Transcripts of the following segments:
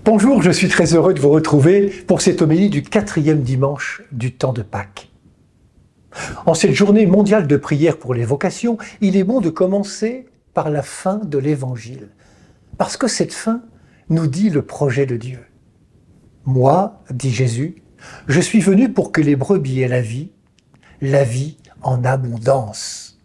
Bonjour, je suis très heureux de vous retrouver pour cette homélie du 4e dimanche du temps de Pâques. En cette journée mondiale de prière pour les vocations, il est bon de commencer par la fin de l'Évangile, parce que cette fin nous dit le projet de Dieu. Moi, dit Jésus, je suis venu pour que les brebis aient la vie en abondance.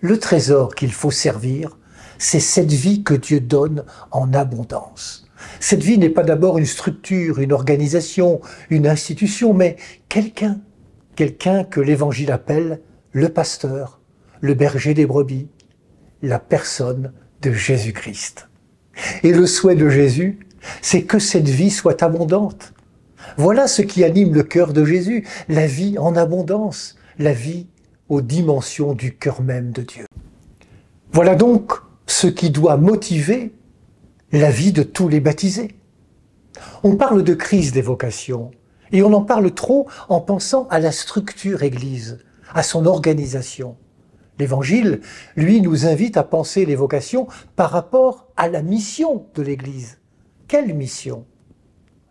Le trésor qu'il faut servir, c'est cette vie que Dieu donne en abondance. Cette vie n'est pas d'abord une structure, une organisation, une institution, mais quelqu'un que l'Évangile appelle le pasteur, le berger des brebis, la personne de Jésus-Christ. Et le souhait de Jésus, c'est que cette vie soit abondante. Voilà ce qui anime le cœur de Jésus, la vie en abondance, la vie aux dimensions du cœur même de Dieu. Voilà donc ce qui doit motiver la vie de tous les baptisés. On parle de crise des vocations, et on en parle trop en pensant à la structure Église, à son organisation. L'Évangile, lui, nous invite à penser les vocations par rapport à la mission de l'Église. Quelle mission?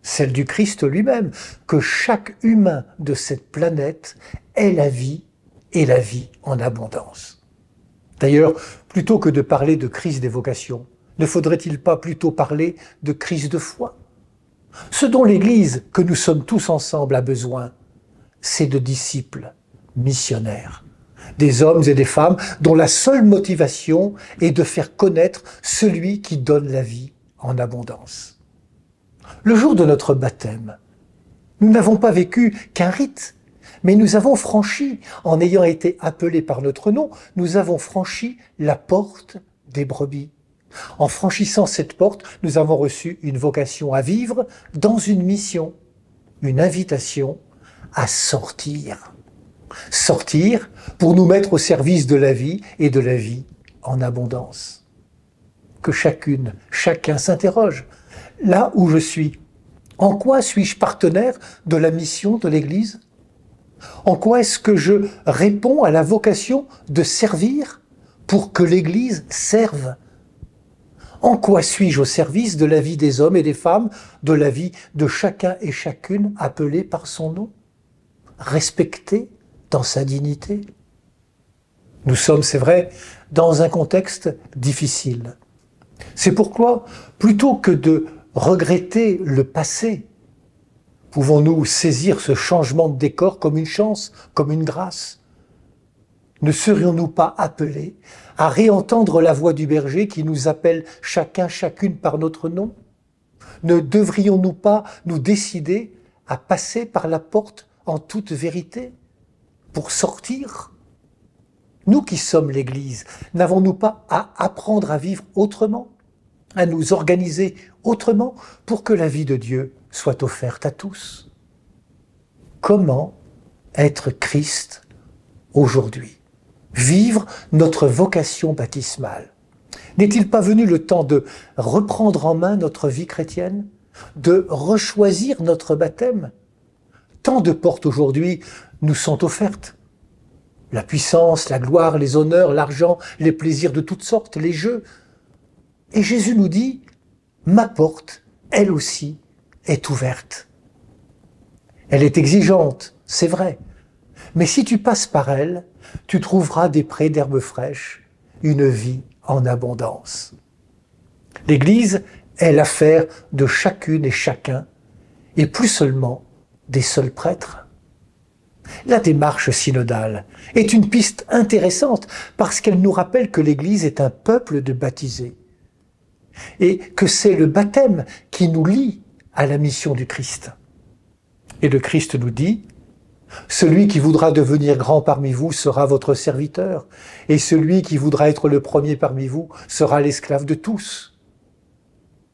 Celle du Christ lui-même, que chaque humain de cette planète ait la vie et la vie en abondance. D'ailleurs, plutôt que de parler de crise des vocations, ne faudrait-il pas plutôt parler de crise de foi? Ce dont l'Église, que nous sommes tous ensemble, a besoin, c'est de disciples missionnaires. Des hommes et des femmes dont la seule motivation est de faire connaître celui qui donne la vie en abondance. Le jour de notre baptême, nous n'avons pas vécu qu'un rite, mais nous avons franchi, en ayant été appelés par notre nom, nous avons franchi la porte des brebis. En franchissant cette porte, nous avons reçu une vocation à vivre dans une mission, une invitation à sortir. Sortir pour nous mettre au service de la vie et de la vie en abondance. Que chacun s'interroge. Là où je suis, en quoi suis-je partenaire de la mission de l'Église? En quoi est-ce que je réponds à la vocation de servir pour que l'Église serve? En quoi suis-je au service de la vie des hommes et des femmes, de la vie de chacun et chacune appelé par son nom, respecté dans sa dignité? Nous sommes, c'est vrai, dans un contexte difficile. C'est pourquoi, plutôt que de regretter le passé, pouvons-nous saisir ce changement de décor comme une chance, comme une grâce? Ne serions-nous pas appelés à réentendre la voix du berger qui nous appelle chacune par notre nom? Ne devrions-nous pas nous décider à passer par la porte en toute vérité pour sortir? Nous qui sommes l'Église, n'avons-nous pas à apprendre à vivre autrement, à nous organiser autrement pour que la vie de Dieu soit offerte à tous? Comment être Christ aujourd'hui? Vivre notre vocation baptismale. N'est-il pas venu le temps de reprendre en main notre vie chrétienne, de rechoisir notre baptême? Tant de portes aujourd'hui nous sont offertes. La puissance, la gloire, les honneurs, l'argent, les plaisirs de toutes sortes, les jeux. Et Jésus nous dit, ma porte, elle aussi, est ouverte. Elle est exigeante, c'est vrai. Mais si tu passes par elle, tu trouveras des prés d'herbes fraîches, une vie en abondance. L'Église est l'affaire de chacune et chacun, et plus seulement des seuls prêtres. La démarche synodale est une piste intéressante parce qu'elle nous rappelle que l'Église est un peuple de baptisés et que c'est le baptême qui nous lie à la mission du Christ. Et le Christ nous dit: celui qui voudra devenir grand parmi vous sera votre serviteur, et celui qui voudra être le premier parmi vous sera l'esclave de tous.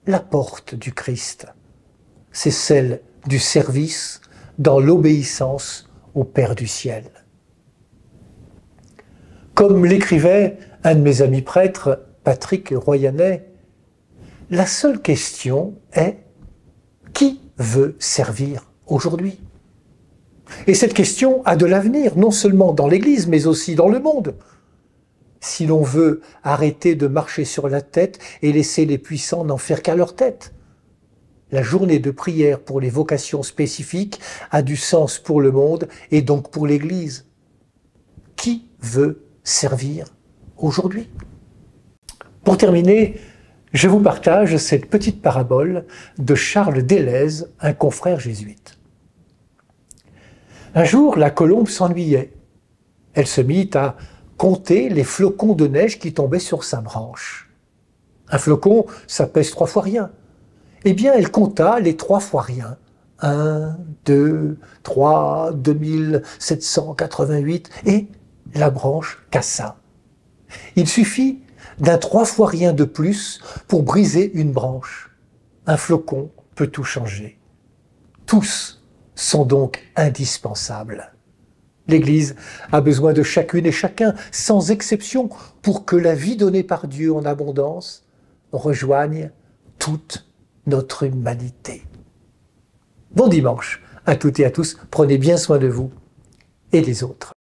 La porte du Christ, c'est celle du service dans l'obéissance au Père du ciel. Comme l'écrivait un de mes amis prêtres, Patrick Royanet, la seule question est: qui veut servir aujourd'hui? Et cette question a de l'avenir, non seulement dans l'Église, mais aussi dans le monde. Si l'on veut arrêter de marcher sur la tête et laisser les puissants n'en faire qu'à leur tête. la journée de prière pour les vocations spécifiques a du sens pour le monde et donc pour l'Église. Qui veut servir aujourd'hui? Pour terminer, je vous partage cette petite parabole de Charles Delèze, un confrère jésuite. Un jour, la colombe s'ennuyait. Elle se mit à compter les flocons de neige qui tombaient sur sa branche. Un flocon, ça pèse 3 fois rien. Eh bien, elle compta les 3 fois rien. 1, 2, 3, 2788, et la branche cassa. Il suffit d'un 3 fois rien de plus pour briser une branche. Un flocon peut tout changer. Tous sont donc indispensables. L'Église a besoin de chacune et chacun, sans exception, pour que la vie donnée par Dieu en abondance rejoigne toute notre humanité. Bon dimanche à toutes et à tous, prenez bien soin de vous et des autres.